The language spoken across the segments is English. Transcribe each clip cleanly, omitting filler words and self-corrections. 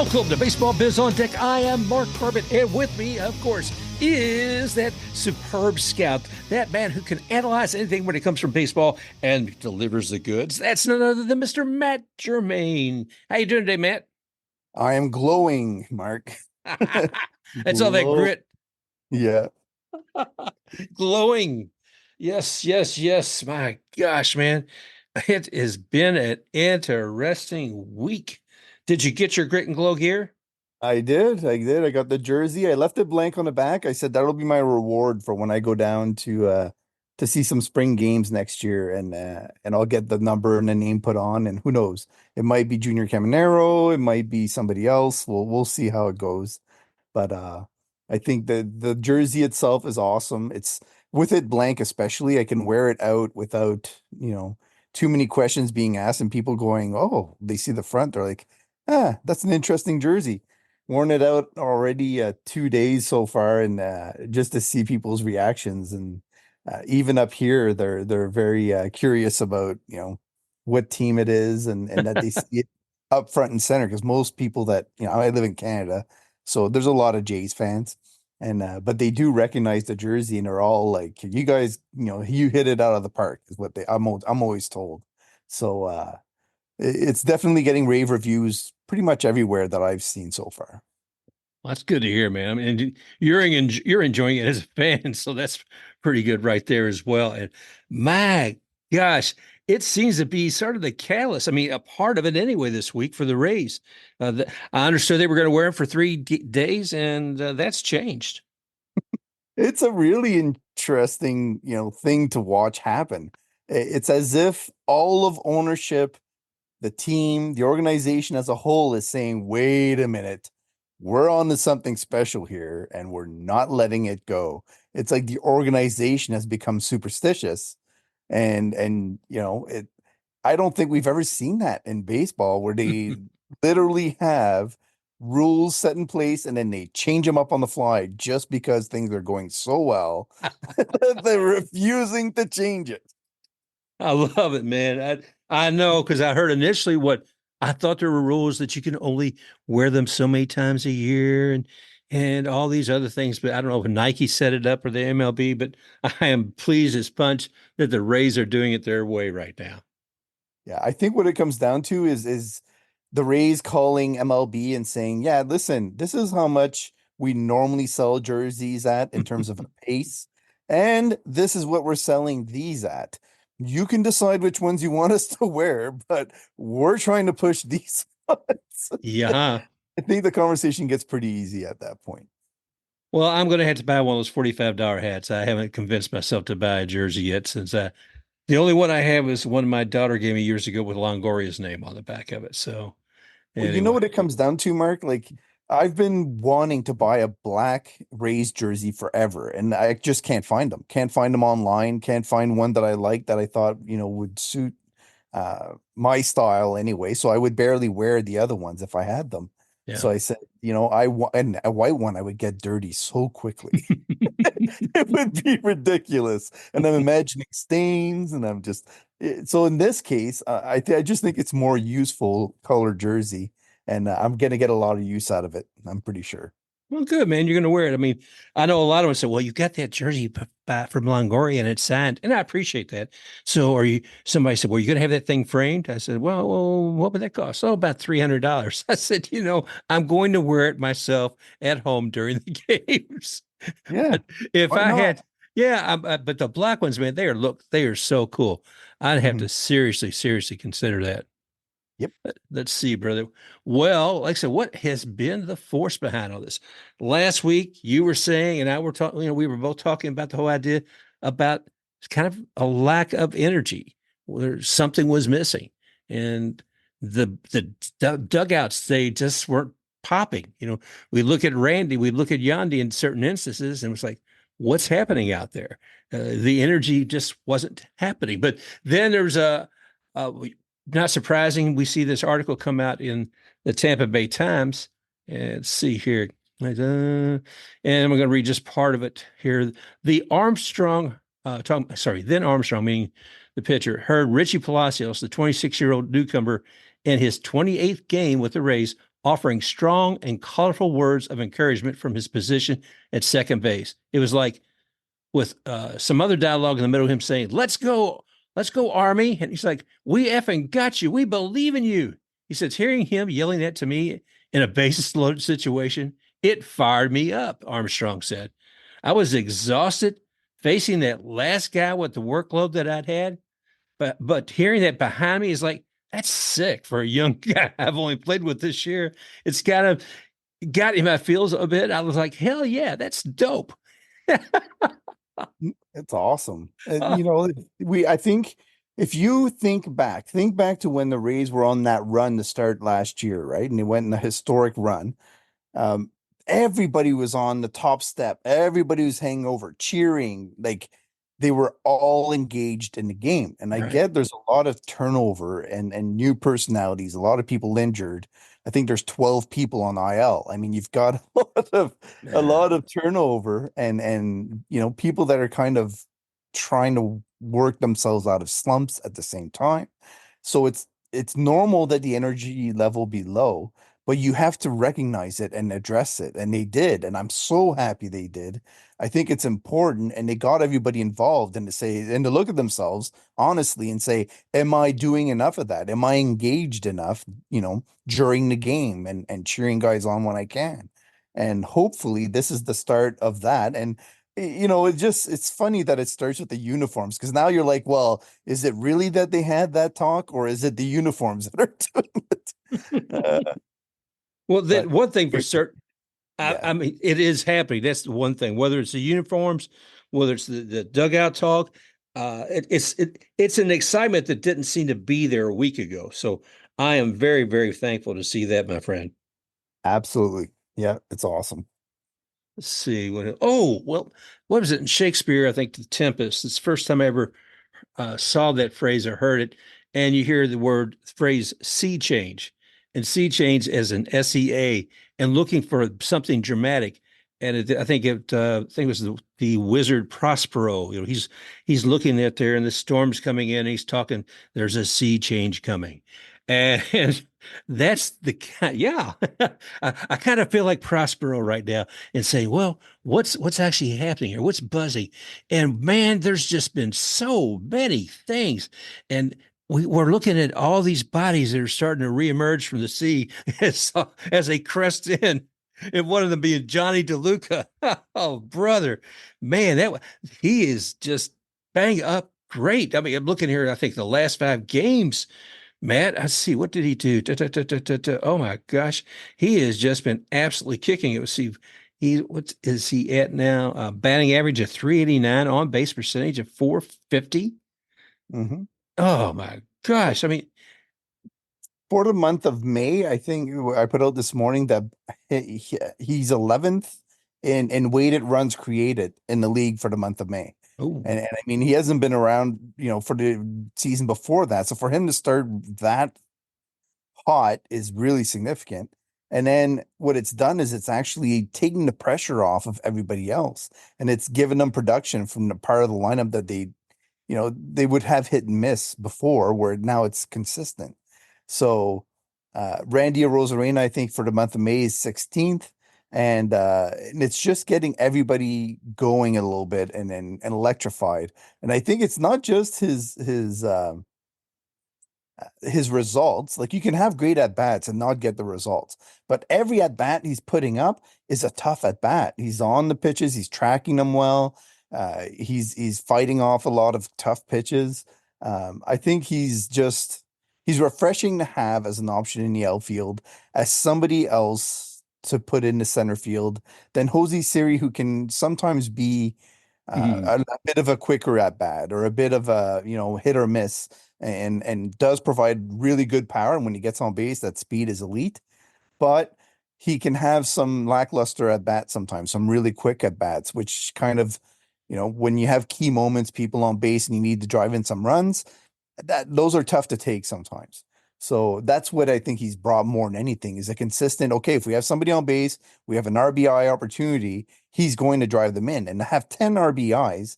Welcome to Baseball Biz on Deck. I am Mark Corbett, and with me, of course, is that superb scout, that man who can analyze anything when it comes from baseball and delivers the goods. That's none other than Mr. Matt Germain. How you doing today, Matt? I am glowing, Mark. That's all that grit. Yeah. Glowing. Yes. My gosh, man. It has been an interesting week. Did you get your grit and glow gear? I did. I got the jersey. I left it blank on the back. I said that'll be my reward for when I go down to see some spring games next year, and I'll get the number and the name put on, and who knows? It might be Junior Caminero, it might be somebody else. We'll see how it goes. But I think the jersey itself is awesome. It's with it blank, especially, I can wear it out without, too many questions being asked and people going, oh, they see the front. They're like, that's an interesting jersey. Worn it out already 2 days so far, and just to see people's reactions, and even up here, they're very curious about what team it is, and that they see it up front and center, because most people that I live in Canada, so there's a lot of Jays fans, and but they do recognize the jersey, and they're all like, "You guys, you hit it out of the park," is what I'm always told. So it's definitely getting rave reviews pretty much everywhere that I've seen so far. Well, that's good to hear, man. I mean, you're enjoying it as a fan, so that's pretty good right there as well. And my gosh, it seems to be sort of the catalyst. I mean, a part of it anyway this week for the Rays. I understood they were going to wear them for 3 days, and that's changed. It's a really interesting, thing to watch happen. It's as if all of ownership, the team, the organization as a whole is saying, wait a minute, we're on to something special here, and we're not letting it go. It's like the organization has become superstitious, and it. I don't think we've ever seen that in baseball, where they literally have rules set in place and then they change them up on the fly just because things are going so well that they're refusing to change it. I love it, man. I know, because I heard initially what I thought there were rules that you can only wear them so many times a year, and all these other things. But I don't know if Nike set it up or the MLB, but I am pleased as punch that the Rays are doing it their way right now. Yeah, I think what it comes down to is the Rays calling MLB and saying, yeah, listen, this is how much we normally sell jerseys at in terms of a pace, and this is what we're selling these at. You can decide which ones you want us to wear, but we're trying to push these ones. Yeah. I think the conversation gets pretty easy at that point. Well, I'm going to have to buy one of those $45 hats. I haven't convinced myself to buy a jersey yet, since the only one I have is one my daughter gave me years ago with Longoria's name on the back of it. So Well, you know anyway. what it comes down to, Mark? Like, I've been wanting to buy a black Rays jersey forever, and I just can't find them. Can't find them online. Can't find one that I like, that I thought, would suit my style anyway. So I would barely wear the other ones if I had them. Yeah. So I said, I want, and a white one I would get dirty so quickly. It would be ridiculous. And I'm imagining stains, and so in this case, I just think it's more useful color jersey, and I'm gonna get a lot of use out of it. I'm pretty sure. Well, good, man. You're going to wear it. I mean, I know a lot of them say, well, you got that jersey from Longoria and it's signed. And I appreciate that. So somebody said, well, you're going to have that thing framed? I said, well, what would that cost? Oh, about $300. I said, I'm going to wear it myself at home during the games. Yeah, But if why I not? had, yeah, but the black ones, man, they are so cool. I'd have Mhm. to seriously consider that. Yep. Let's see, brother. Well, like I said, what has been the force behind all this? Last week, you were saying, and I were talking, we were both talking about the whole idea about kind of a lack of energy, where something was missing. And the dugouts, they just weren't popping. We look at Randy, we look at Yandy in certain instances, and it's like, what's happening out there? The energy just wasn't happening. But then there's not surprising, we see this article come out in the Tampa Bay Times. And let's see here. And I'm going to read just part of it here. The Armstrong, then Armstrong, meaning the pitcher, heard Richie Palacios, the 26-year-old newcomer, in his 28th game with the Rays, offering strong and colorful words of encouragement from his position at second base. It was like with some other dialogue in the middle of him saying, let's go, Army. And he's like, we effing got you. We believe in you. He says, hearing him yelling that to me in a bases loaded situation, it fired me up, Armstrong said. I was exhausted facing that last guy with the workload that I'd had. But hearing that behind me is like, that's sick for a young guy I've only played with this year. It's kind of got in my feels a bit. I was like, hell yeah, that's dope. It's awesome. I think if you think back to when the Rays were on that run to start last year, right? And they went in a historic run. Um, Everybody was on the top step. Everybody was hanging over, cheering. Like they were all engaged in the game. And I Right. get there's a lot of turnover and new personalities, a lot of people injured. I think there's 12 people on IL. I mean, you've got a lot of turnover and people that are kind of trying to work themselves out of slumps at the same time. So it's normal that the energy level be low, but you have to recognize it and address it. And they did. And I'm so happy they did. I think it's important. And they got everybody involved and to look at themselves honestly and say, am I doing enough of that? Am I engaged enough, during the game and cheering guys on when I can? And hopefully this is the start of that. And it's funny that it starts with the uniforms because now you're like, well, is it really that they had that talk or is it the uniforms that are doing it? Well, But then one thing for certain, yeah, I mean, it is happening. That's the one thing. Whether it's the uniforms, whether it's the dugout talk, it's an excitement that didn't seem to be there a week ago. So I am very, very thankful to see that, my friend. absolutely. Yeah, it's awesome. Let's see what was it in Shakespeare? I think the Tempest. It's the first time I ever saw that phrase or heard it, and you hear the phrase sea change, and sea change as an SEA, and looking for something dramatic. And I think it was the wizard Prospero. He's looking at there, and the storm's coming in. And he's talking. There's a sea change coming, and that's the kind. Yeah, I kind of feel like Prospero right now, and saying, well, what's actually happening here? What's buzzing? And man, there's just been so many things. And we're looking at all these bodies that are starting to reemerge from the sea as they crest in. And one of them being Jonny DeLuca. Oh, brother. Man, he is just bang up great. I mean, I'm looking here, I think the last 5 games, Matt, I see. What did he do? Oh my gosh. He has just been absolutely kicking it. Let's see. What is he at now? Batting average of 389, on base percentage of 450. Hmm. Oh my gosh. I mean, For the month of May, I think I put out this morning that he's 11th in weighted runs created in the league for the month of May. oh, And I mean, he hasn't been around, for the season before that. So for him to start that hot is really significant. And then what it's done is it's actually taking the pressure off of everybody else. And it's given them production from the part of the lineup that they would have hit and miss before, where now it's consistent. So Randy Arozarena, I think for the month of May is 16th. And it's just getting everybody going a little bit and electrified. And I think it's not just his results. Like you can have great at bats and not get the results, but every at bat he's putting up is a tough at bat. He's on the pitches, he's tracking them well. He's fighting off a lot of tough pitches. I think he's refreshing to have as an option in the outfield as somebody else to put in the center field than Jose Siri, who can sometimes be a bit of a quicker at bat or a bit of a hit or miss and does provide really good power. And when he gets on base, that speed is elite. But he can have some lackluster at bats sometimes, some really quick at bats, which kind of, when you have key moments, people on base, and you need to drive in some runs, those are tough to take sometimes. So that's what I think he's brought more than anything is a consistent, okay, if we have somebody on base, we have an RBI opportunity, he's going to drive them in. And to have 10 RBIs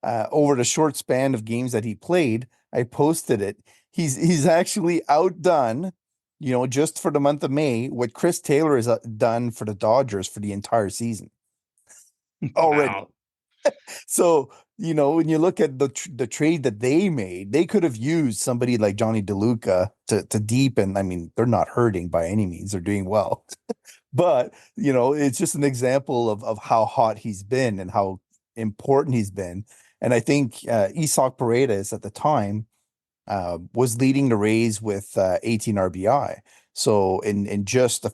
over the short span of games that he played, I posted it. He's actually outdone just for the month of May, what Chris Taylor has done for the Dodgers for the entire season already. Wow. So, when you look at the trade that they made, they could have used somebody like Jonny DeLuca to deepen. I mean, they're not hurting by any means; they're doing well. But, it's just an example of how hot he's been and how important he's been. And I think Isak Paredes at the time was leading the Rays with 18 RBI. So in just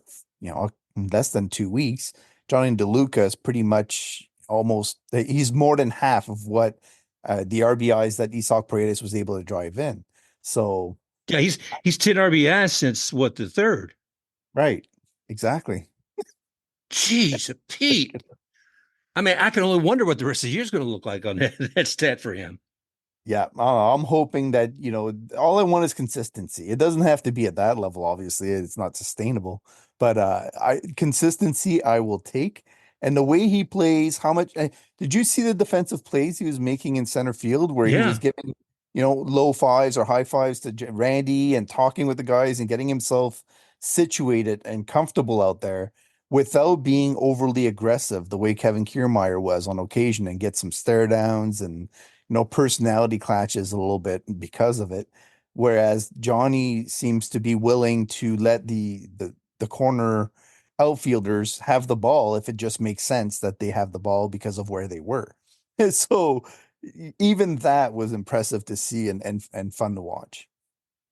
less than 2 weeks, Jonny DeLuca is pretty much he's more than half of what the RBIs that Isak Paredes was able to drive in. So Yeah, he's 10 RBIs since what, the third? right, exactly. Jeez, Pete. I mean, I can only wonder what the rest of the year is going to look like on that stat for him. Yeah, I'm hoping that, all I want is consistency. It doesn't have to be at that level, obviously. It's not sustainable. But I consistency I will take. And the way he plays, how much did you see the defensive plays he was making in center field where he was Yeah. giving, low fives or high fives to Randy and talking with the guys and getting himself situated and comfortable out there without being overly aggressive the way Kevin Kiermaier was on occasion and get some stare downs and personality clashes a little bit because of it. Whereas Jonny seems to be willing to let the corner outfielders have the ball if it just makes sense that they have the ball because of where they were. So even that was impressive to see and fun to watch.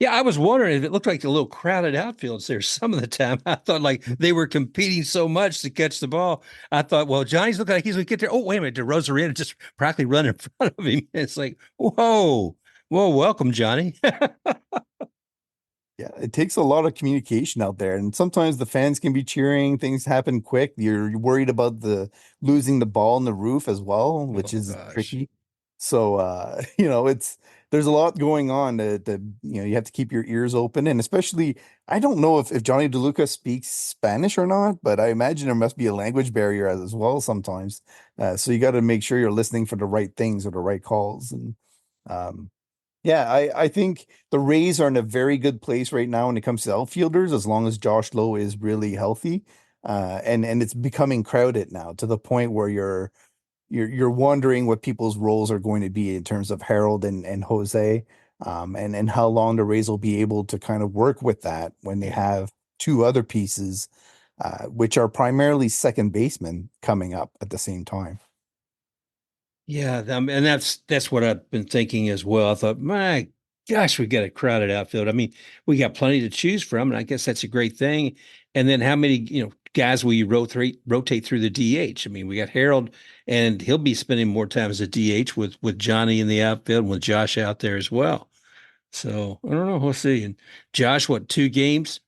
Yeah, I was wondering if it looked like a little crowded outfields there some of the time. I thought like they were competing so much to catch the ball. I thought, well, Johnny's looking like he's going to get there. Oh, wait a minute. DeRozarena just practically run in front of him. It's like, whoa, welcome, Johnny. Yeah, it takes a lot of communication out there, and sometimes the fans can be cheering. Things happen quick. You're worried about the losing the ball in the roof as well, which Oh, is gosh. tricky. So, there's a lot going on you have to keep your ears open, and especially I don't know if Jonny DeLuca speaks Spanish or not, but I imagine there must be a language barrier as well sometimes. So you got to make sure you're listening for the right things or the right calls, and um, yeah, I think the Rays are in a very good place right now when it comes to outfielders, as long as Josh Lowe is really healthy. And it's becoming crowded now to the point where you're wondering what people's roles are going to be in terms of Harold and Jose, and how long the Rays will be able to kind of work with that when they Yeah. have two other pieces, which are primarily second basemen coming up at the same time. Yeah, and that's what I've been thinking as well. I thought, my gosh, we got a crowded outfield. I mean, we got plenty to choose from, and I guess that's a great thing. And then how many, guys will you rotate through the DH? I mean, we got Harold, and he'll be spending more time as a DH with Johnny in the outfield, and with Josh out there as well. So I don't know. We'll see. And Josh, what, 2 games,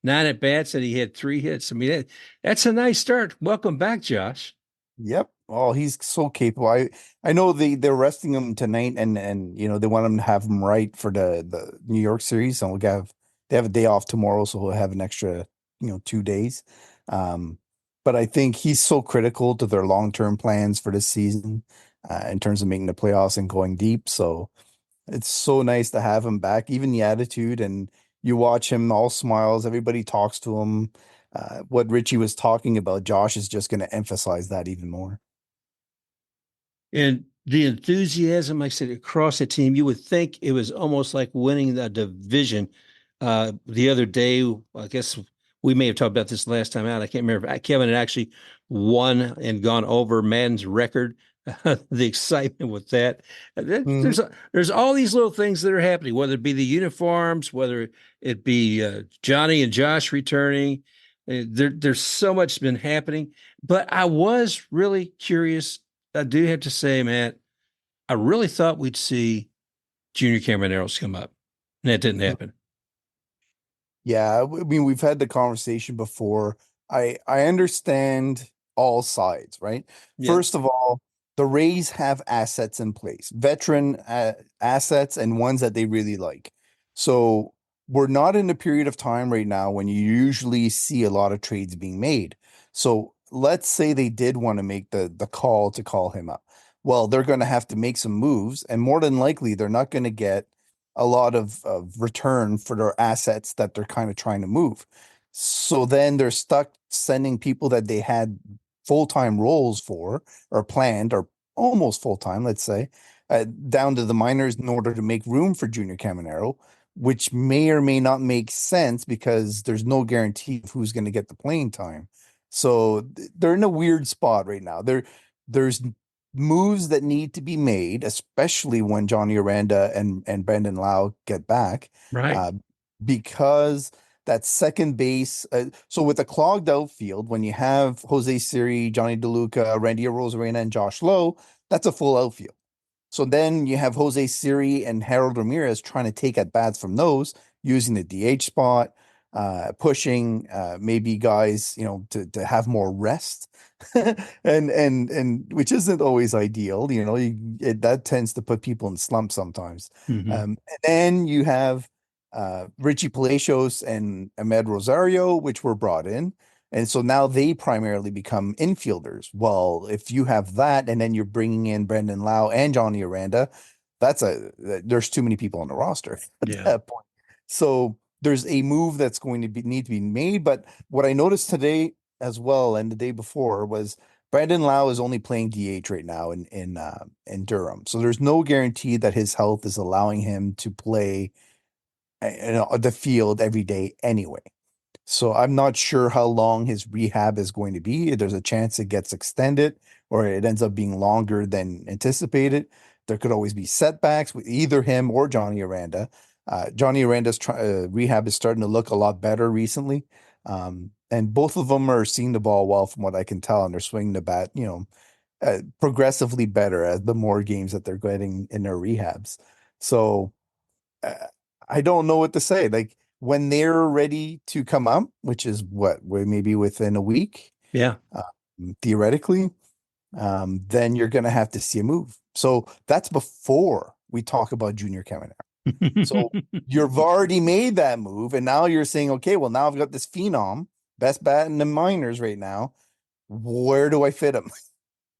9 at bats, and he had 3 hits. I mean, that's a nice start. Welcome back, Josh. Yep. Oh, he's so capable. I know they're resting him tonight, and they want him to have him right for the New York series. And they have a day off tomorrow, so he'll have an extra 2 days. Um, but I think he's so critical to their long-term plans for this season, in terms of making the playoffs and going deep. So it's so nice to have him back. Even the attitude, and you watch him all smiles. Everybody talks to him. What Richie was talking about, Josh is just going to emphasize that even more. And the enthusiasm, like I said, across the team, you would think it was almost like winning the division. The other day, I guess we may have talked about this last time out. I can't remember if Kevin had actually won and gone over Madden's record. The excitement with that. Mhm. There's all these little things that are happening, whether it be the uniforms, whether it be Johnny and Josh returning. There's so much been happening. But I was really curious. I do have to say, Matt, I really thought we'd see Junior Camineros come up. And that didn't happen. Yeah, I mean, we've had the conversation before. I understand all sides, right? Yeah. First of all, the Rays have assets in place, veteran assets and ones that they really like. So we're not in a period of time right now when you usually see a lot of trades being made. So let's say they did want to make the call to call him up. Well, they're going to have to make some moves, and more than likely, they're not going to get a lot of return for their assets that they're kind of trying to move. So then they're stuck sending people that they had full-time roles for or planned or almost full-time, let's say, down to the minors in order to make room for Junior Caminero, which may or may not make sense because there's no guarantee of who's going to get the playing time. So they're in a weird spot right now. There's moves that need to be made, especially when Johnny Aranda and Brandon Lau get back, Right. uh, because that second base. So with a clogged outfield, when you have Jose Siri, Jonny DeLuca, Randy Arozarena, and Josh Lowe, that's a full outfield. So then you have Jose Siri and Harold Ramirez trying to take at bats from those using the DH spot, pushing maybe guys, to have more rest, and which isn't always ideal. That tends to put people in slumps sometimes. Hmm. And then you have Richie Palacios and Ahmed Rosario, which were brought in. And so now they primarily become infielders. Well, if you have that, and then you're bringing in Brandon Lau and Johnny Aranda, there's too many people on the roster at Yeah. that point. So there's a move that's going to need to be made. But what I noticed today as well, and the day before, was Brandon Lau is only playing DH right now in Durham. So there's no guarantee that his health is allowing him to play the field every day anyway. So I'm not sure how long his rehab is going to be. There's a chance it gets extended or it ends up being longer than anticipated. There could always be setbacks with either him or Johnny Aranda. Johnny Aranda's rehab is starting to look a lot better recently. And both of them are seeing the ball well from what I can tell, and they're swinging the bat, progressively better as the more games that they're getting in their rehabs. So uh, I don't know what to say. Like when they're ready to come up, which is maybe within a week, Yeah. theoretically, then you're going to have to see a move. So that's before we talk about Junior Caminero. So you've already made that move, and now you're saying, okay, well, now I've got this phenom, best bat in the minors right now. Where do I fit him?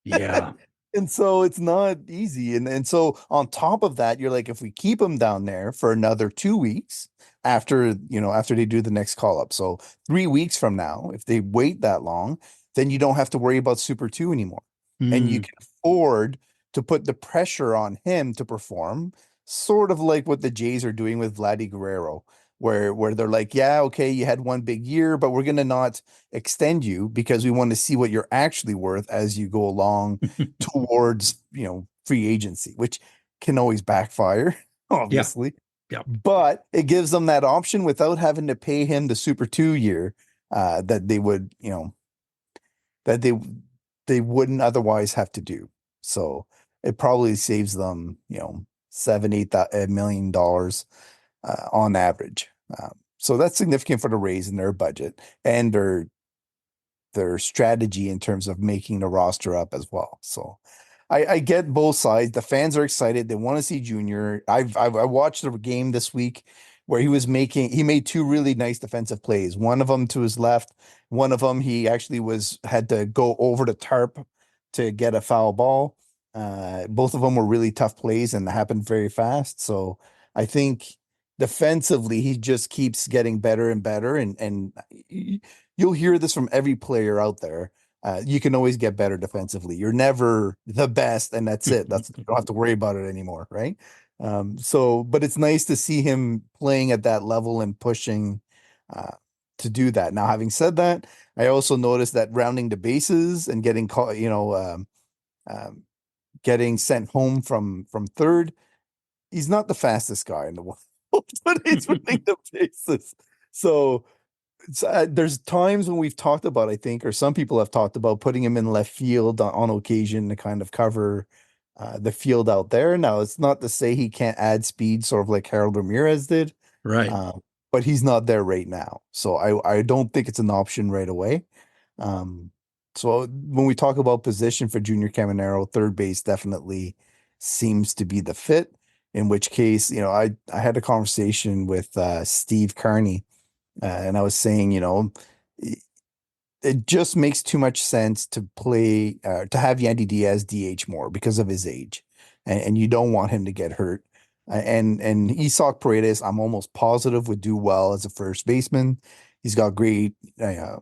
Yeah. And so it's not easy. And so on top of that, you're like, if we keep him down there for another 2 weeks after they do the next call up. So 3 weeks from now, if they wait that long, then you don't have to worry about Super 2 anymore. And you Mm. can afford to put the pressure on him to perform, sort of like what the Jays are doing with Vladdy Guerrero, where they're like, yeah, okay, you had one big year, but we're gonna not extend you because we want to see what you're actually worth as you go along towards, free agency, which can always backfire, Yeah. obviously. Yeah. But it gives them that option without having to pay him the Super 2 year that they would, that they wouldn't otherwise have to do. So it probably saves them, $7-8 million on average. So that's significant for the Rays and their budget and their strategy in terms of making the roster up as well. So I get both sides. The fans are excited. They want to see Junior. I watched the game this week where he made two really nice defensive plays. One of them to his left, one of them he actually had to go over the tarp to get a foul ball. Both of them were really tough plays and happened very fast. So I think defensively he just keeps getting better and better, and you'll hear this from every player out there. You can always get better defensively. You're never the best, and that's it. You don't have to worry about it anymore, right? But it's nice to see him playing at that level and pushing uh, to do that. Now, having said that, I also noticed that rounding the bases and getting caught, um, getting sent home from third, he's not the fastest guy in the world, but he's running the bases. So there's times when we've talked about, I think, or some people have talked about putting him in left field on occasion to kind of cover the field out there. Now, it's not to say he can't add speed, sort of like Harold Ramirez did, Right. uh, but he's not there right now. So I don't think it's an option right away. Um, so when we talk about position for Junior Caminero, third base definitely seems to be the fit. In which case, I had a conversation with Steve Carney, and I was saying, it just makes too much sense to have Yandy Diaz DH more because of his age, and you don't want him to get hurt. And Isak Paredes, I'm almost positive would do well as a first baseman. He's got great, I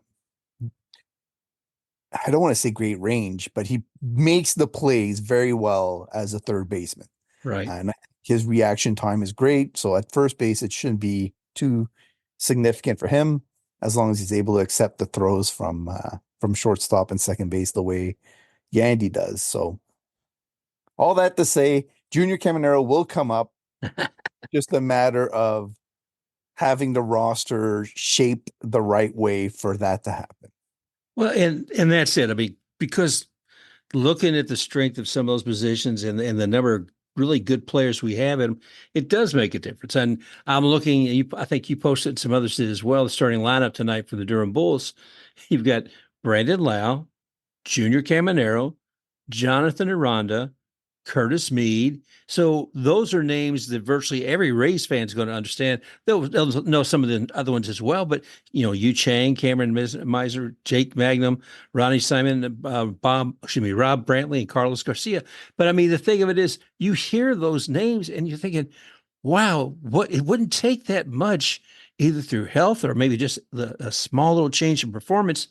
don't want to say great range, but he makes the plays very well as a third baseman. Right. And his reaction time is great. So at first base, it shouldn't be too significant for him as long as he's able to accept the throws from shortstop and second base the way Yandy does. So all that to say, Junior Caminero will come up. Just a matter of having the roster shaped the right way for that to happen. Well, and that's it. I mean, because looking at the strength of some of those positions and the number of really good players we have in them, it does make a difference. And I'm looking, I think you posted, some others did as well, the starting lineup tonight for the Durham Bulls. You've got Brandon Lowe, Junior Caminero, Jonathan Aranda, Curtis Mead. So those are names that virtually every Rays fan is going to understand. They'll know some of the other ones as well, but Yu Chang, Cameron Miser, Jake Magnum, Ronnie Simon, Rob Brantley, and Carlos Garcia. But I mean, the thing of it is, you hear those names and you're thinking, wow, it wouldn't take that much, either through health or maybe just a small little change in performance,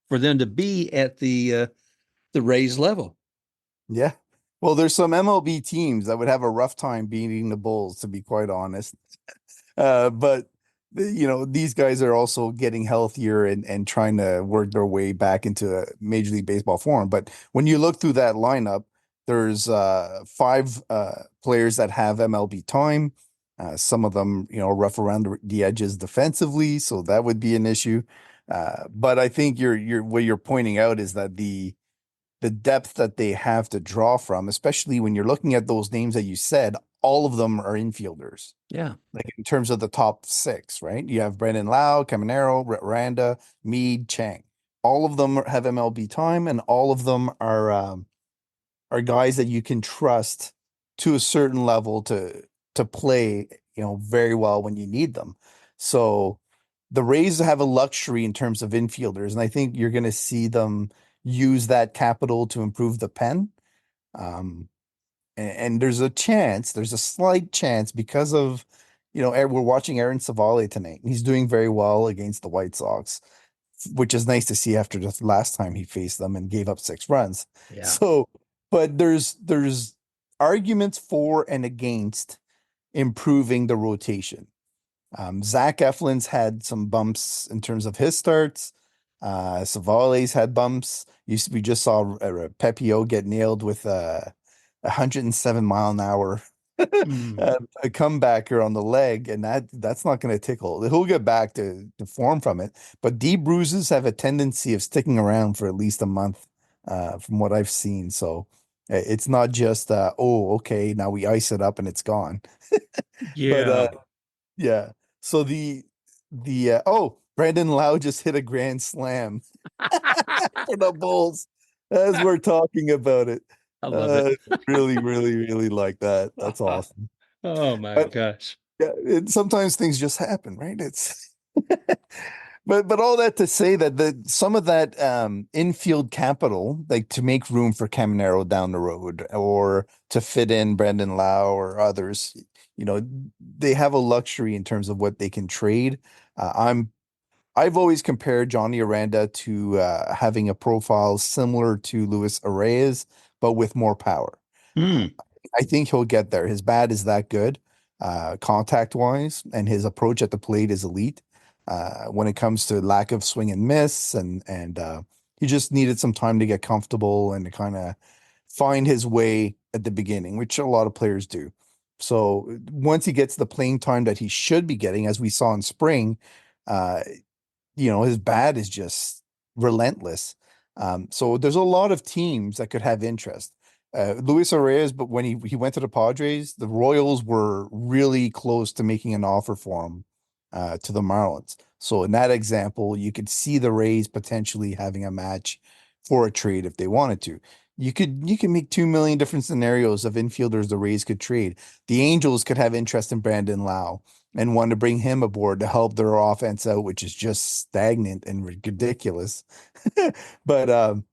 for them to be at the Rays level. Yeah. Well, there's some MLB teams that would have a rough time beating the Bulls, to be quite honest. But these guys are also getting healthier and trying to work their way back into a Major League Baseball form. But when you look through that lineup, there's five players that have MLB time. Some of them, rough around the edges defensively, so that would be an issue. But I think what you're pointing out is that the depth that they have to draw from, especially when you're looking at those names that you said, all of them are infielders. Yeah. Like in terms of the top six, right? You have Brandon Lowe, Caminero, Aranda, Mead, Chang. All of them have MLB time, and all of them are guys that you can trust to a certain level to play, very well when you need them. So the Rays have a luxury in terms of infielders, and I think you're going to see them use that capital to improve the pen. And there's a slight chance because of, we're watching Aaron Savale tonight. He's doing very well against the White Sox, which is nice to see after the last time he faced them and gave up 6 runs. Yeah. So, but there's arguments for and against improving the rotation. Zach Eflin's had some bumps in terms of his starts. Savale's had bumps. We just saw Pepio get nailed with a 107-mile-an-hour Mm. a comebacker on the leg, and that's not going to tickle. He'll get back to form from it, but deep bruises have a tendency of sticking around for at least a month, from what I've seen. So it's not just oh, okay, now we ice it up and it's gone. But Yeah. yeah. So the Brandon Lau just hit a grand slam for the Bulls as we're talking about it. I love it. Really, really, really like that. That's awesome. Oh my But gosh. yeah, sometimes things just happen, right? It's but all that to say that some of that infield capital, like to make room for Caminero down the road or to fit in Brandon Lau or others, they have a luxury in terms of what they can trade. I've always compared Johnny Aranda to having a profile similar to Luis Arraez, but with more power. Mm. I think he'll get there. His bat is that good, contact wise, and his approach at the plate is elite. When it comes to lack of swing and miss, and he just needed some time to get comfortable and to kind of find his way at the beginning, which a lot of players do. So once he gets the playing time that he should be getting, as we saw in spring, uh, his bat is just relentless. So there's a lot of teams that could have interest. Luis Arias, but when he went to the Padres, the Royals were really close to making an offer for him to the Marlins. So in that example, you could see the Rays potentially having a match for a trade if they wanted to. You can make 2 million different scenarios of infielders the Rays could trade. The Angels could have interest in Brandon Lau and want to bring him aboard to help their offense out, which is just stagnant and ridiculous. But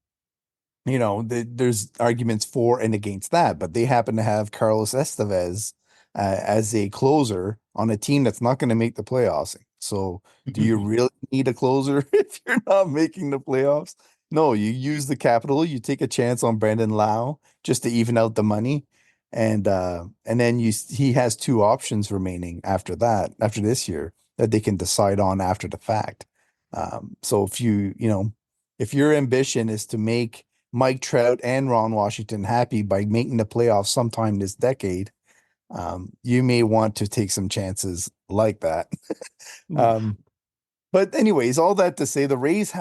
there's arguments for and against that. But they happen to have Carlos Estevez as a closer on a team that's not going to make the playoffs. So, do you really need a closer if you're not making the playoffs? No, you use the capital. You take a chance on Brandon Lau just to even out the money, and then he has two options remaining after that, after this year, that they can decide on after the fact. So if your ambition is to make Mike Trout and Ron Washington happy by making the playoffs sometime this decade, you may want to take some chances like that. Um, but anyways, all that to say, the Rays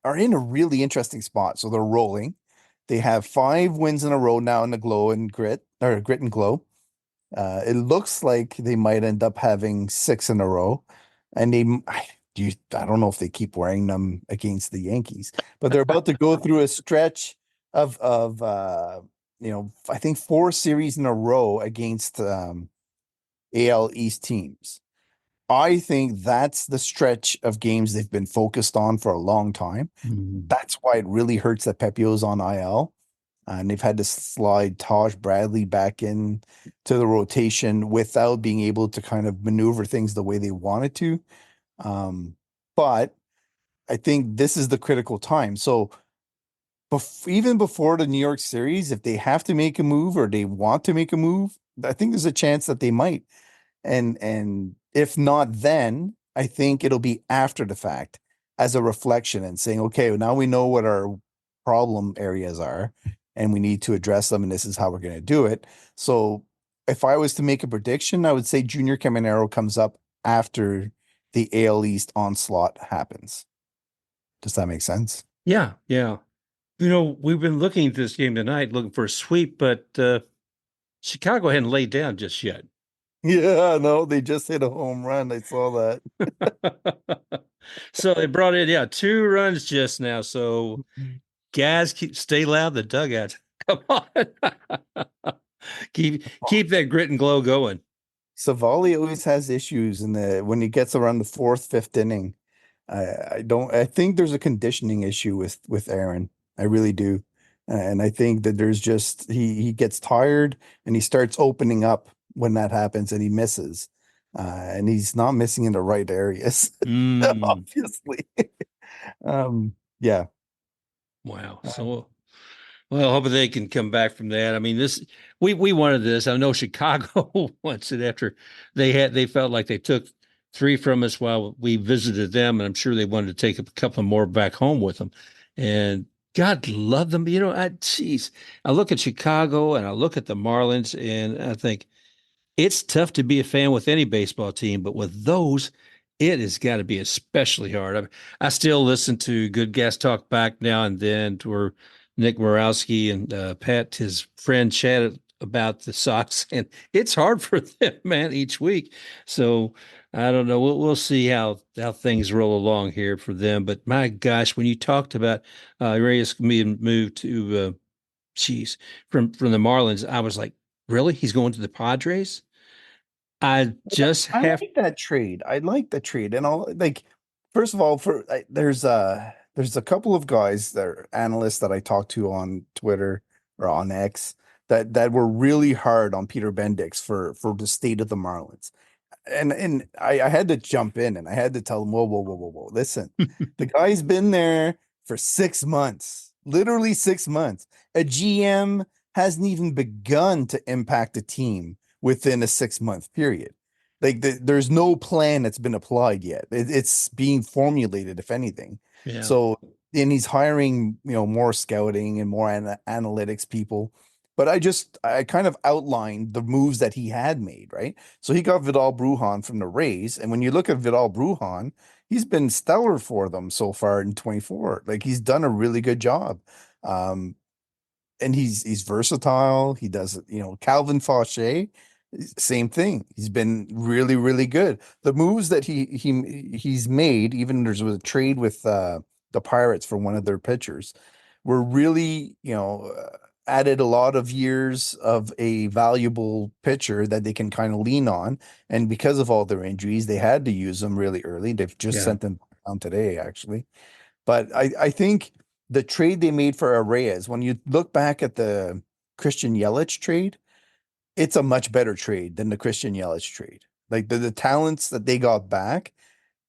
are in a really interesting spot. So they're rolling. They have 5 wins in a row now in the grit and glow. It looks like they might end up having 6 in a row, and I don't know if they keep wearing them against the Yankees, but they're about to go through a stretch of I think 4 series in a row against AL East teams. I think that's the stretch of games they've been focused on for a long time. That's why it really hurts that Pepio's on IL. And they've had to slide Taj Bradley back in to the rotation without being able to kind of maneuver things the way they wanted to. But I think this is the critical time. So even before the New York series, if they have to make a move or they want to make a move, I think there's a chance that they might. And if not then, I think it'll be after the fact as a reflection and saying, okay, now we know what our problem areas are and we need to address them, and this is how we're going to do it. So if I was to make a prediction, I would say Junior Caminero comes up after the AL East onslaught happens. Does that make sense? Yeah, yeah. We've been looking at this game tonight, looking for a sweep, but Chicago hadn't laid down just yet. Yeah, no, they just hit a home run. I saw that. So they brought in, 2 runs just now. So guys, stay loud, the dugout. Come on. keep that grit and glow going. Savali always has issues when he gets around the 4th, 5th inning. I think there's a conditioning issue with Aaron. I really do. And I think that there's just he gets tired and he starts opening up when that happens and he misses. And he's not missing in the right areas, obviously. Yeah. Wow. So well, hoping they can come back from that. I mean, we wanted this. I know Chicago wants it after they felt like they took 3 from us while we visited them, and I'm sure they wanted to take a couple more back home with them. And God love them. I look at Chicago and I look at the Marlins, and I think it's tough to be a fan with any baseball team, but with those, it has got to be especially hard. I still listen to Good Gas Talk back now and then, to where Nick Morowski and Pat, his friend, chatted about the Sox, and it's hard for them, man, each week. So I don't know. We'll see how things roll along here for them. But my gosh, when you talked about Reyes being moved to from the Marlins, I was like, really? He's going to the Padres? I just I have. like that trade. I like the trade. And I'll first of all, there's a couple of guys that are analysts that I talked to on Twitter or on X that were really hard on Peter Bendix for the state of the Marlins. And I had to jump in and I had to tell him, whoa, whoa, whoa, whoa, whoa. Listen, the guy's been there for 6 months, literally 6 months. A GM hasn't even begun to impact a team within a 6-month period. There's no plan that's been applied yet. It's being formulated, if anything. Yeah. So, and he's hiring, more scouting and more analytics people. But I kind of outlined the moves that he had made, right? So he got Vidal Brujan from the Rays, and when you look at Vidal Brujan, he's been stellar for them so far in 24. Like, he's done a really good job. And he's versatile. He does, Calvin Fauché, same thing. He's been really, really good. The moves that he's made, even there's a trade with the Pirates for one of their pitchers, were really, added a lot of years of a valuable pitcher that they can kind of lean on. And because of all their injuries, they had to use them really early. They've just sent them down today, actually. But I think the trade they made for Arraez, when you look back at the Christian Yelich trade, it's a much better trade than the Christian Yelich trade. Like the talents that they got back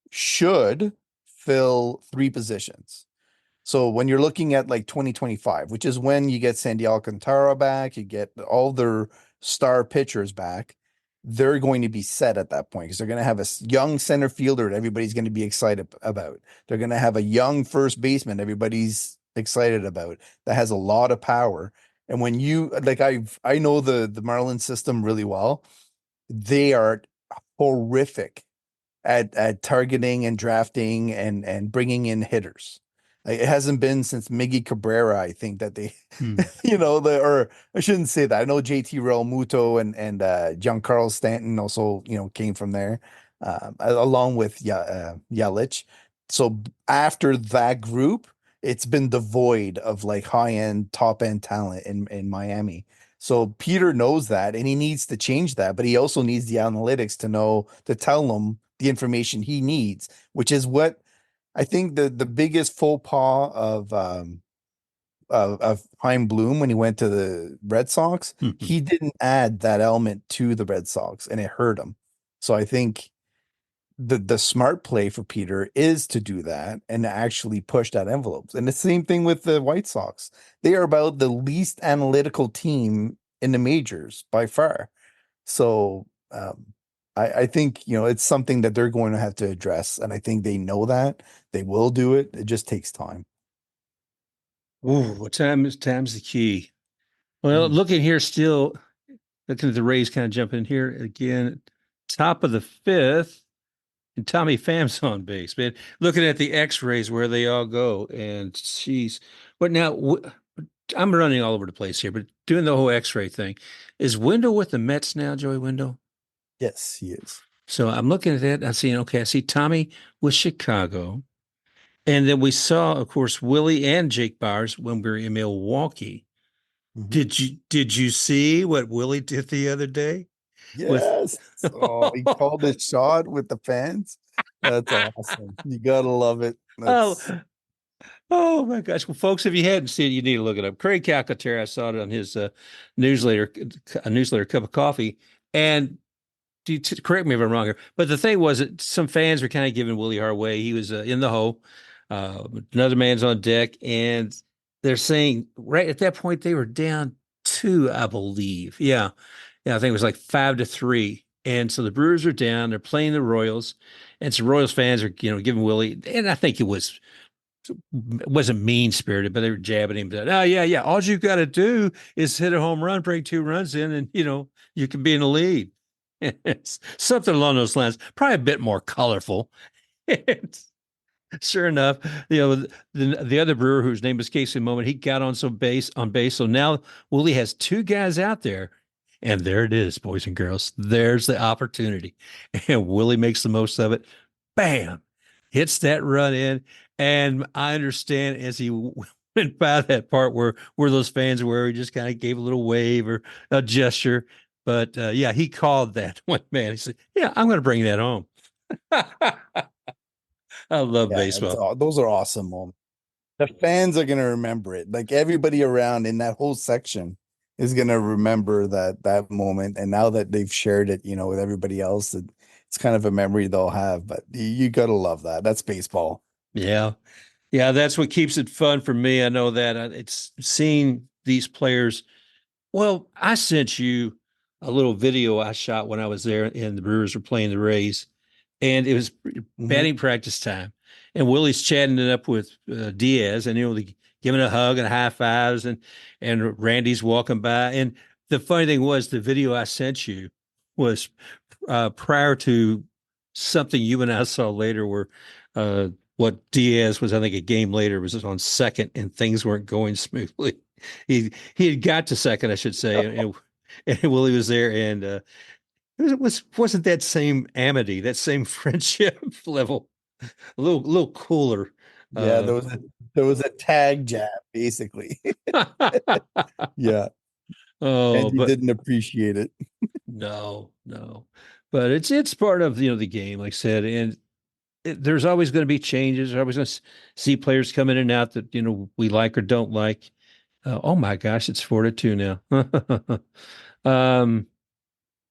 should fill three positions. So when you're looking at like 2025, which is when you get Sandy Alcantara back, you get all their star pitchers back, they're going to be set at that point because they're going to have a young center fielder that everybody's going to be excited about. They're going to have a young first baseman everybody's excited about that has a lot of power. And when you like, I know the Marlins system really well. They are horrific at targeting and drafting and bringing in hitters. Like, it hasn't been since Miggy Cabrera, I think, that they, Hmm. or I shouldn't say that. I know JT Realmuto and Giancarlo Stanton also, came from there, along with Yelich. So after that group, it's been devoid of like high end, top end talent in Miami. So Peter knows that, and he needs to change that, but he also needs the analytics to know to tell him the information he needs, which is what I think the biggest faux pas of Chaim Bloom when he went to the Red Sox. He didn't add that element to the Red Sox, and it hurt him. So I think the smart play for Peter is to do that and actually push that envelope. And the same thing with the White Sox. They are about the least analytical team in the majors by far. So I think, it's something that they're going to have to address. And I think they know that. They will do it. It just takes time. Ooh, time's the key. Well, Mhm. looking here still, looking at the Rays kind of jumping in here again, top of the fifth, and Tommy Pham's on base, man. Looking at the X-rays where they all go, and geez, but now I'm running all over the place here, but doing the whole X-ray thing, is Wendell with the Mets now, Joey Wendell? Yes, he is. So I'm looking at that. I'm seeing, okay, I see Tommy with Chicago. And then we saw, of course, Willie and Jake Bowers when we were in Milwaukee. Mhm. Did you see what Willie did the other day with Yes. Oh, he called it shot with the fans. That's awesome. You gotta love it. oh That's oh my gosh. Well, folks, if you hadn't seen it, you need to look it up. Craig Calcaterra, I saw it on his newsletter, a newsletter cup of coffee. And correct me if I'm wrong here, but the thing was that some fans were kind of giving Willie Harway. He was in the hole. Another man's on deck, and they're saying right at that point they were down two, I believe. Yeah, yeah, I think it was like 5-3, and so the Brewers are down. They're playing the Royals, and some Royals fans are giving Willie, and I think it wasn't mean spirited, but they were jabbing him. That, oh yeah, yeah, all you got to do is hit a home run, bring 2 runs in, and you can be in the lead. It's something along those lines, probably a bit more colorful. Sure enough, the other brewer whose name was Casey Moment, he got on base. So now Willie has two guys out there, and there it is, boys and girls. There's the opportunity, and Willie makes the most of it. Bam, hits that run in, and I understand as he went by that part where those fans were, he just kind of gave a little wave or a gesture. But yeah, he called that one man. He said, "Yeah, I'm going to bring that home." I love yeah, baseball. those are awesome moments. The fans are gonna remember it. Like everybody around in that whole section is gonna remember that moment. And now that they've shared it, with everybody else, it's kind of a memory they'll have. But you gotta love that. That's baseball. Yeah. Yeah, that's what keeps it fun for me. I know that it's seeing these players. Well, I sent you a little video I shot when I was there and the Brewers were playing the Rays, and it was Mhm. batting practice time. And Willie's chatting it up with Diaz, and giving a hug and high fives, and Randy's walking by. And the funny thing was, the video I sent you was prior to something you and I saw later, where uh, what Diaz was, I think, a game later was on second, and things weren't going smoothly. He had got to second, I should say, and Willie was there, and wasn't that same amity, that same friendship level, a little cooler. Yeah, Uh, there was a tag jab, basically. Yeah. And oh, you but didn't appreciate it. no, no, but it's part of the game, like I said, and there's always going to be changes. There's always going to see players come in and out that we like or don't like. Oh my gosh, it's 4-2 now.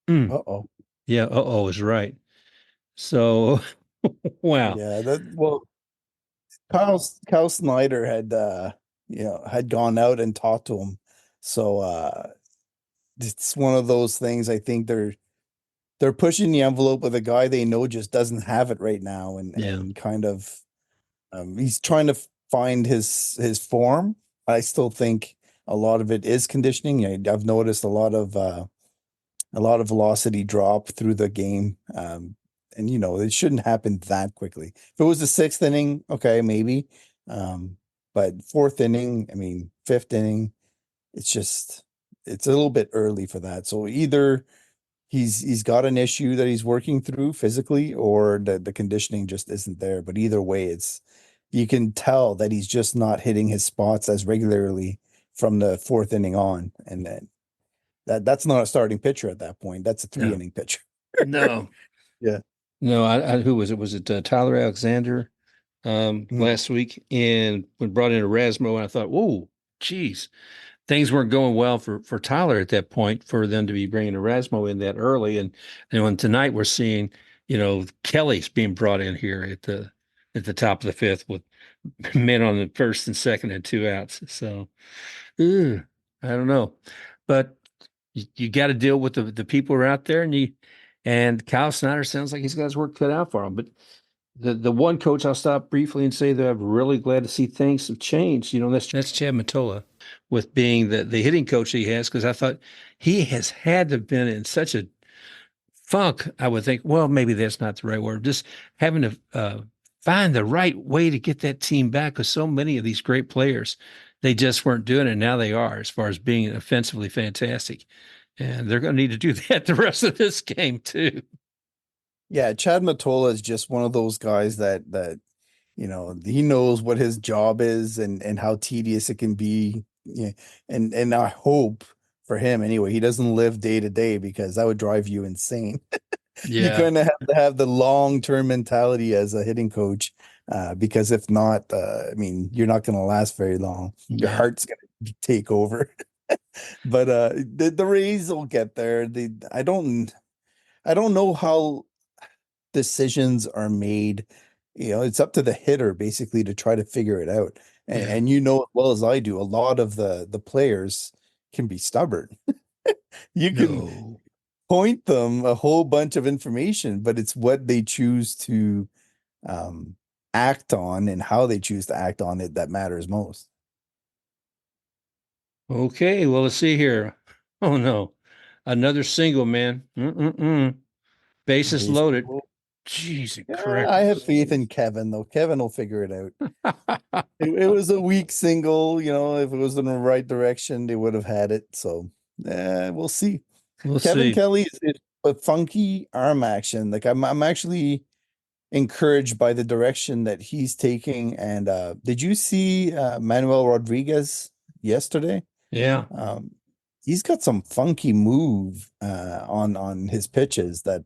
Mm. Uh-oh. Yeah, uh-oh is right. So, wow. Yeah, Kyle Snyder had had gone out and talked to him. So it's one of those things. I think they're pushing the envelope with a guy they know just doesn't have it right now, Yeah. and kind of he's trying to find his form. I still think a lot of it is conditioning. I've noticed a lot of velocity drop through the game. And it shouldn't happen that quickly. If it was the sixth inning, okay, maybe. But fourth inning, I mean, fifth inning, it's a little bit early for that. So either he's got an issue that he's working through physically, or the conditioning just isn't there. But either way, you can tell that he's just not hitting his spots as regularly from the fourth inning on. And then that's not a starting pitcher at that point. That's a three No. inning pitcher. No. Yeah. No, who was it? Was it Tyler Alexander Mm. last week? And when brought in Erasmo, and I thought, whoa, geez, things weren't going well for Tyler at that point for them to be bringing Erasmo in that early. And tonight we're seeing, Kelly's being brought in here at the top of the fifth with men on the first and second and two outs. So, I don't know, but you got to deal with the people who are out there, and Kyle Snyder sounds like he's got his work cut out for him. But the one coach I'll stop briefly and say that I'm really glad to see things have changed. That's Chad Matola with being the hitting coach he has, because I thought he has had to have been in such a funk. I would think, well, maybe that's not the right word. Just having to find the right way to get that team back, because so many of these great players, they just weren't doing it. Now they are, as far as being offensively fantastic. And they're going to need to do that the rest of this game too. Yeah, Chad Matola is just one of those guys that he knows what his job is, and how tedious it can be. Yeah, and I hope for him anyway, he doesn't live day to day, because that would drive you insane. You Yeah. kind of have to have the long-term mentality as a hitting coach, because if not, I mean, you're not going to last very long. Your Yeah. heart's going to take over. But the Rays will get there. I don't know how decisions are made. It's up to the hitter basically to try to figure it out. And, Yeah. and as well as I do, a lot of the players can be stubborn. You can No. point them a whole bunch of information, but it's what they choose to um, act on, and how they choose to act on it, that matters most. Okay. Well, let's see here. Oh no. Another single, man. Mm-mm-mm. Bases loaded. Baseball. Jeez, Yeah, I have faith in Kevin, though. Kevin will figure it out. It was a weak single, if it was in the right direction, they would have had it. So, we'll see. We'll Kevin see. Kelly is a funky arm action. Like I'm actually encouraged by the direction that he's taking. And did you see Manuel Rodriguez yesterday? Yeah. Um, he's got some funky move on his pitches that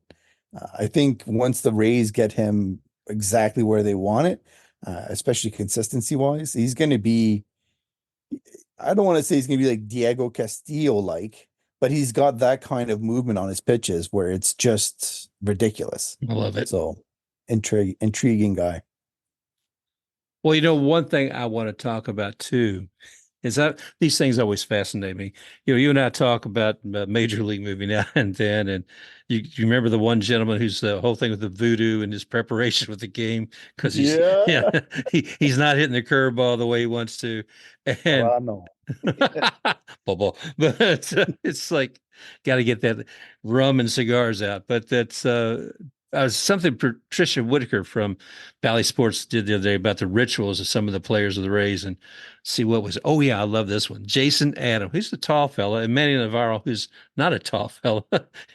I think once the Rays get him exactly where they want it, especially consistency wise, he's going to be. I don't want to say he's going to be like Diego Castillo like, but he's got that kind of movement on his pitches where it's just ridiculous. I love it. So intriguing guy. Well, one thing I want to talk about too is that these things always fascinate me. You and I talk about Major League movie now and then, and you remember the one gentleman who's the whole thing with the voodoo and his preparation with the game, because Yeah. he's not hitting the curveball the way he wants to, and Well, no. bubble. But it's like got to get that rum and cigars out. But that's something Patricia Whitaker from Bally Sports did the other day about the rituals of some of the players of the Rays, and see what was. Oh yeah, I love this one. Jason Adam, he's the tall fella, and Manny Navarro, who's not a tall fella,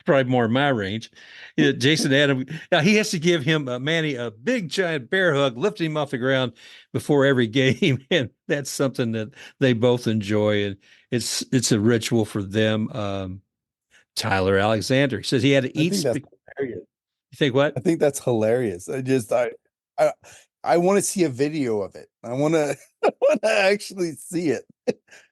probably more in my range. Yeah, Jason Adam, now he has to give him Manny a big giant bear hug, lift him off the ground before every game, and that's something that they both enjoy, and it's a ritual for them. Tyler Alexander, he says he had to I eat. think that's hilarious. You think what? I think that's hilarious. I I want to see a video of it. I want to I want to actually see it.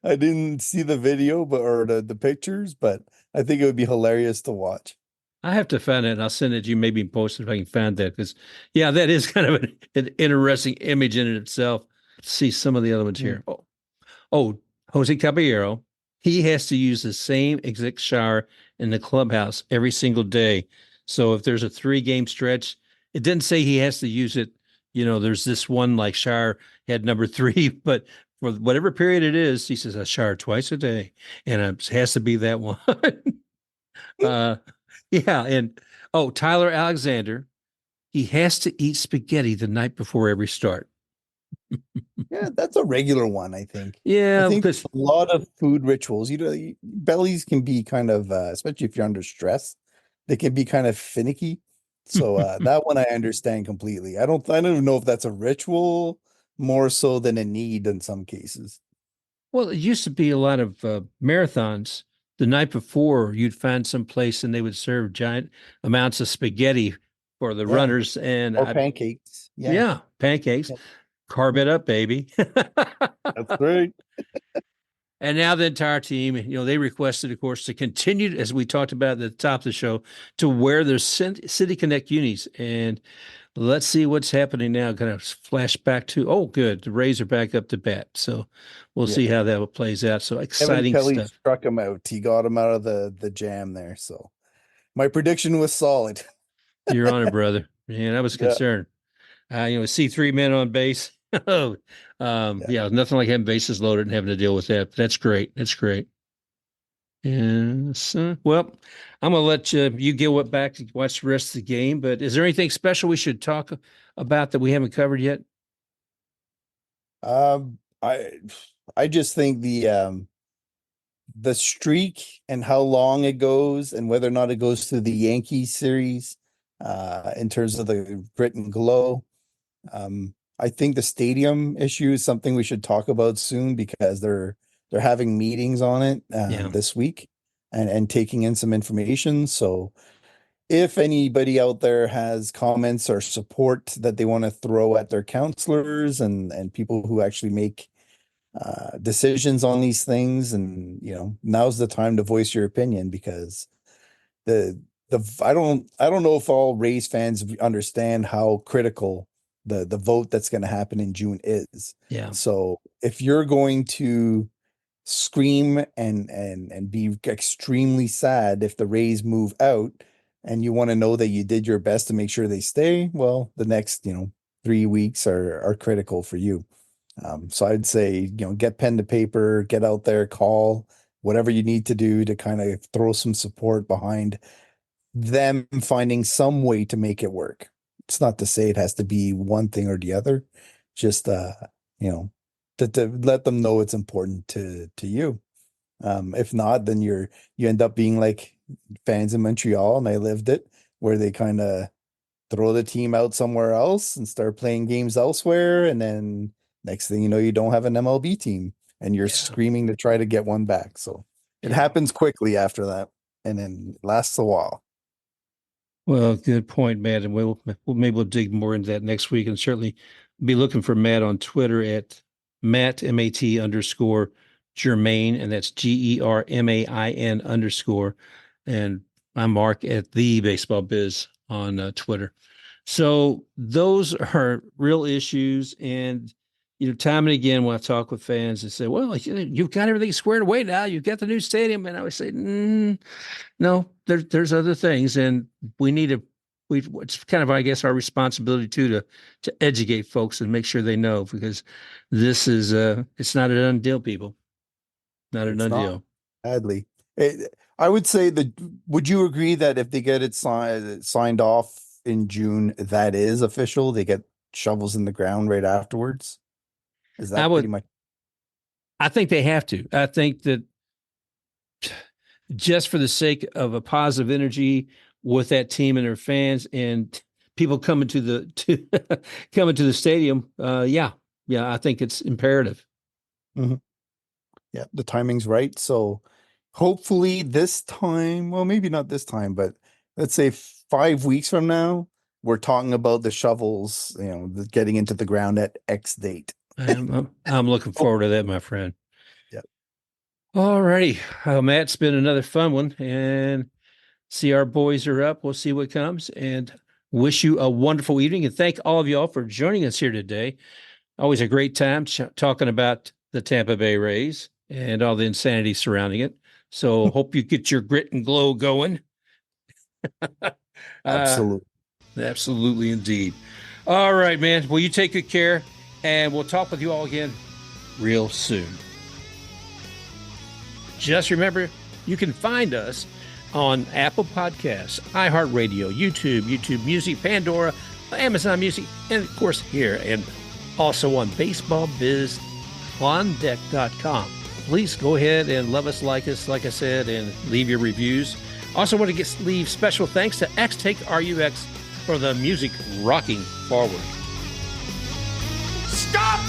I didn't see the video, but or the pictures, but I think it would be hilarious to watch. I have to find it, and I'll send it to you. Maybe post it if I can find that. Because, yeah, that is kind of an interesting image in it itself. See some of the other ones Mm. here. Oh, Jose Caballero, he has to use the same exact shower in the clubhouse every single day. So if there's a 3 game stretch, it didn't say he has to use it. There's this one like shower head number 3, but for whatever period it is, he says I shower twice a day, and it has to be that one. uh, yeah, and Tyler Alexander, he has to eat spaghetti the night before every start. Yeah, that's a regular one, I think. I Yeah, think because a lot of food rituals, bellies can be kind of, especially if you're under stress, they can be kind of finicky. So that one I understand completely. I don't even know if that's a ritual more so than a need in some cases. Well, it used to be a lot of marathons. The night before, you'd find some place and they would serve giant amounts of spaghetti for the Yeah, runners. And or pancakes. Yeah, yeah, pancakes, yeah, carb it up, baby. that's great. And now the entire team, they requested, of course, to continue, as we talked about at the top of the show, to wear their City Connect unis. And let's see what's happening now. Kind of flash back to, oh, good. The Rays are back up to bat. So we'll Yeah. see how that plays out. So Kevin exciting Kelly stuff. struck him out. He got him out of the jam there. So my prediction was solid. Your Honor, brother. Man, I was Yeah, concerned. See 3 men on base. Oh, yeah. yeah, nothing like having bases loaded and having to deal with that. That's great. That's great. Yes. Well, I'm gonna let you get what back to watch the rest of the game. But is there anything special we should talk about that we haven't covered yet? Um, I I just think the streak and how long it goes and whether or not it goes to the Yankees series, in terms of the grit and glow. I think the stadium issue is something we should talk about soon because they're having meetings on it Yeah. this week and taking in some information. So if anybody out there has comments or support that they want to throw at their counselors and people who actually make decisions on these things, and now's the time to voice your opinion because the I don't know if all Rays fans understand how critical the vote that's going to happen in June is. Yeah. So if you're going to scream and be extremely sad if the Rays move out and you want to know that you did your best to make sure they stay, well, the next, 3 weeks are critical for you. So I'd say, get pen to paper, get out there, call, whatever you need to do to kind of throw some support behind them finding some way to make it work. It's not to say it has to be one thing or the other, just you know, to let them know it's important to you. If not, then you end up being like fans in Montreal, and I lived it, where they kind of throw the team out somewhere else and start playing games elsewhere, and then next thing you know, you don't have an MLB team, and you're Yeah. screaming to try to get one back. So it Yeah. happens quickly after that, and then it lasts a while. Well, good point, Matt. And maybe we'll dig more into that next week, and certainly be looking for Matt on Twitter at Matt MAT underscore Germain, and that's GERMAIN underscore. And I'm Mark at the Baseball Biz on Twitter. So those are real issues, and time and again when I talk with fans, they say, "Well, you've got everything squared away now. You've got the new stadium," and I always say, no, there's other things, and we need to. It's kind of, I guess, our responsibility too to educate folks and make sure they know, because this is it's not a done deal, people. Not a It's done not deal. badly. I would say that. Would you agree that if they get it signed off in June, that is official? They get shovels in the ground right afterwards. Is I that pretty would. much? I think they have to. I think that just for the sake of a positive energy with that team and their fans and people coming to the coming to the stadium, yeah, I think it's imperative. Mhm. Yeah, the timing's right. So hopefully this time, well, maybe not this time, but let's say 5 weeks from now, we're talking about the shovels, getting into the ground at X date. I'm looking Oh, forward to that, my friend. yeah. All righty. Matt, it's been another fun one. And See, our boys are up. We'll see what comes, and wish you a wonderful evening. And thank all of y'all for joining us here today. Always a great time talking about the Tampa Bay Rays and all the insanity surrounding it. So hope you get your grit and glow going. Absolutely. Absolutely indeed. All right, man. Well, you take good care, and we'll talk with you all again real soon. Just remember, you can find us on Apple Podcasts, iHeartRadio, YouTube Music, Pandora, Amazon Music, and of course here, and also on BaseballBizOnDeck.com. Please go ahead and love us, like I said, and leave your reviews. Also want to leave special thanks to X-Take RUX for the music rocking forward. Stop